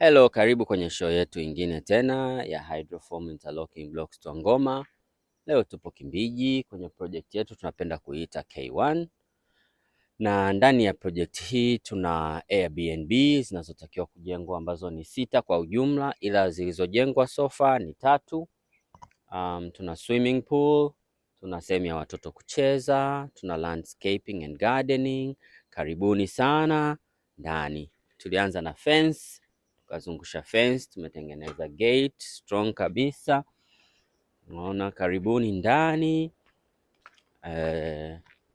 Hello, karibu kwenye show yetu ingine tena ya Hydroform Interlocking Blocks Twangoma. Leo tupo Kimbiji kwenye project yetu tunapenda kuita K1, na ndani ya project hii tuna Airbnb zinazotakiwa kujengwa ambazo ni 6 kwa ujumla, ila zilizojengwa so far ni 3. Tuna swimming pool, tuna sehemu ya watoto kucheza, tuna landscaping and gardening. Karibuni sana ndani. Tulianza na fence, tukazungusha fence, tumetengeneza gate strong kabisa. Unaona, karibuni ndani.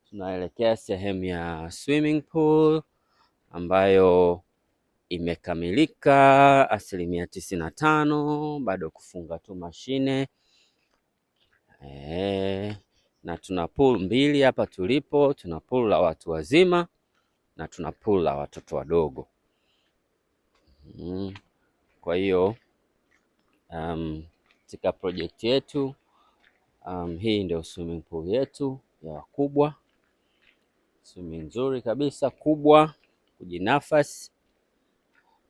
Tunaelekea sehemu ya swimming pool ambayo imekamilika 95%, bado kufunga tu mashine. Na tuna pool 2 hapa tulipo, tuna pool la watu wazima na tuna pool la watoto wadogo. Kwa hiyo katika project yetu hii ndio swimming pool yetu ya wakubwa, swimming nzuri kabisa kubwa kujinafasi,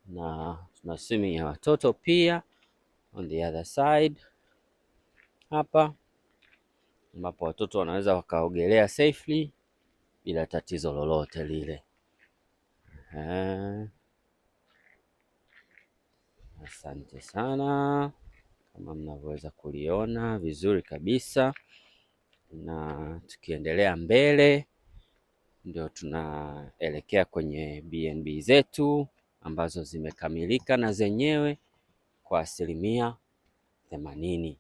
na tuna swimming ya watoto pia on the other side hapa, ambapo watoto wanaweza wakaogelea safely bila tatizo lolote lile. Asante sana, kama mnavyoweza kuliona vizuri kabisa. Na tukiendelea mbele ndio tunaelekea kwenye BNB zetu ambazo zimekamilika na zenyewe kwa 80%.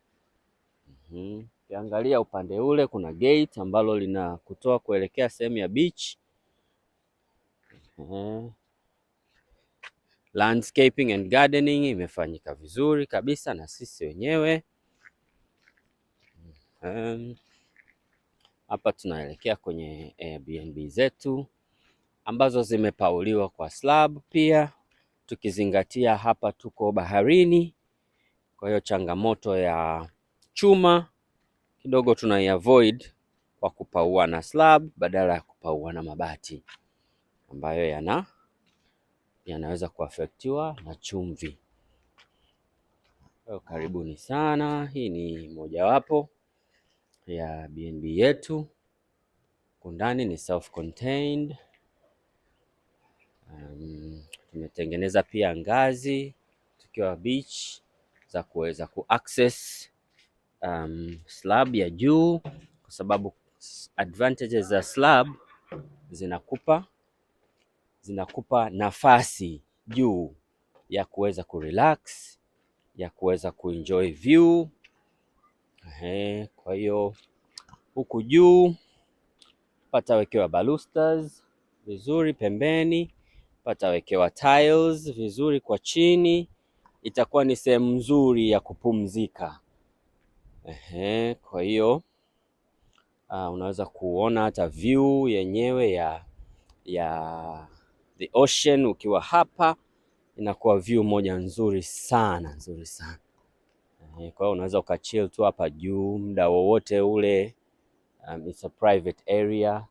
Ukiangalia upande ule kuna gate ambalo linakutoa kuelekea sehemu ya beach. Landscaping and gardening imefanyika vizuri kabisa na sisi wenyewe. Hapa tunaelekea kwenye Airbnb zetu ambazo zimepauliwa kwa slab pia, tukizingatia hapa tuko baharini. Kwa hiyo changamoto ya chuma kidogo tunaiavoid kwa kupaua na slab badala ya kupaua na mabati ambayo yanaweza kuafektiwa na chumvi. Karibuni sana. Hii ni mojawapo ya BNB yetu. Kundani ni self contained. Tumetengeneza pia ngazi tukiwa beach za kuweza kuaccess slab ya juu, kwa sababu advantages za slab zinakupa nafasi juu ya kuweza kurelax, ya kuweza kuenjoy view. Kwa hiyo huku juu patawekewa balusters vizuri, pembeni patawekewa tiles vizuri, kwa chini itakuwa ni sehemu nzuri ya kupumzika. Kwa hiyo unaweza kuona hata view yenyewe ya the ocean ukiwa hapa, inakuwa view moja nzuri sana, nzuri sana. Kwa hiyo unaweza ukachill tu hapa juu muda wowote ule. It's a private area,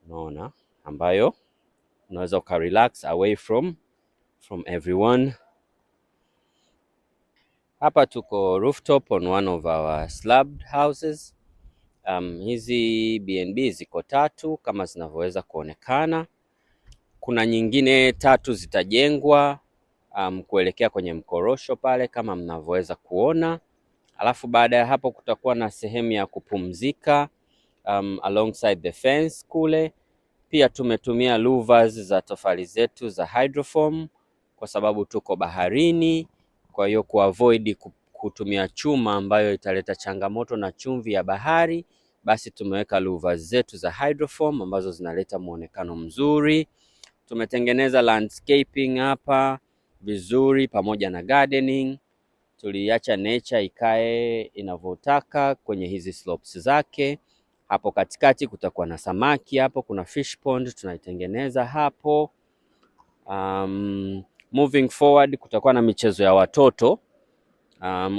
unaona, ambayo unaweza ukarelax away from everyone. Hapa tuko rooftop on one of our slabbed houses. Hizi BNB ziko 3 kama zinavyoweza kuonekana. Kuna nyingine 3 zitajengwa kuelekea kwenye mkorosho pale kama mnavyoweza kuona. Alafu baada ya hapo kutakuwa na sehemu ya kupumzika alongside the fence kule. Pia tumetumia louvers za tofali zetu za hydroform kwa sababu tuko baharini, kwa hiyo kuavoid kutumia chuma ambayo italeta changamoto na chumvi ya bahari, basi tumeweka louvers zetu za hydroform ambazo zinaleta muonekano mzuri. Tumetengeneza landscaping hapa vizuri pamoja na gardening. Tuliacha nature ikae inavyotaka kwenye hizi slopes zake. Hapo katikati kutakuwa na samaki, hapo kuna fish pond tunaitengeneza hapo. Moving forward kutakuwa na michezo ya watoto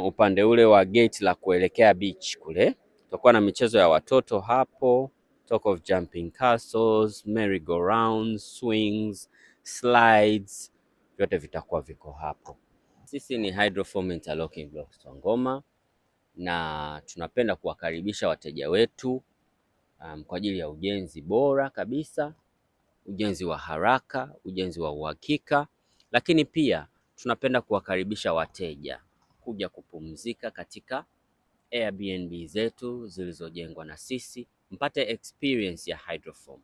upande ule wa gate la kuelekea beach kule. Kutakuwa na michezo ya watoto hapo, talk of jumping castles, merry go rounds, swings, slides. vyote vitakuwa viko hapo. Sisi ni Hydroform Interlocking Blocks Twangoma, na tunapenda kuwakaribisha wateja wetu kwa ajili ya ujenzi bora kabisa, ujenzi wa haraka, ujenzi wa uhakika, lakini pia tunapenda kuwakaribisha wateja kuja kupumzika katika Airbnb zetu zilizojengwa na sisi, mpate experience ya Hydroform.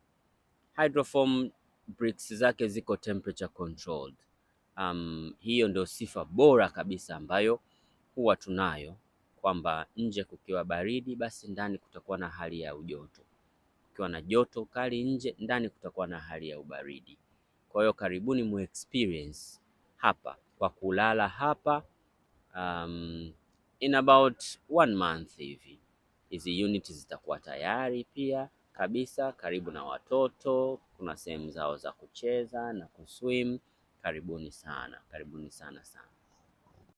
Hydroform bricks zake ziko temperature controlled. Hiyo ndio sifa bora kabisa ambayo huwa tunayo, kwamba nje kukiwa baridi, basi ndani kutakuwa na hali ya ujoto. Kukiwa na joto kali nje, ndani kutakuwa na hali ya ubaridi. Kwa hiyo karibuni mu experience hapa kwa kulala hapa. In about 1 month hivi hizi units zitakuwa tayari pia kabisa, karibu na watoto. Kuna sehemu zao za kucheza na kuswim. Karibuni sana, karibuni sana sana.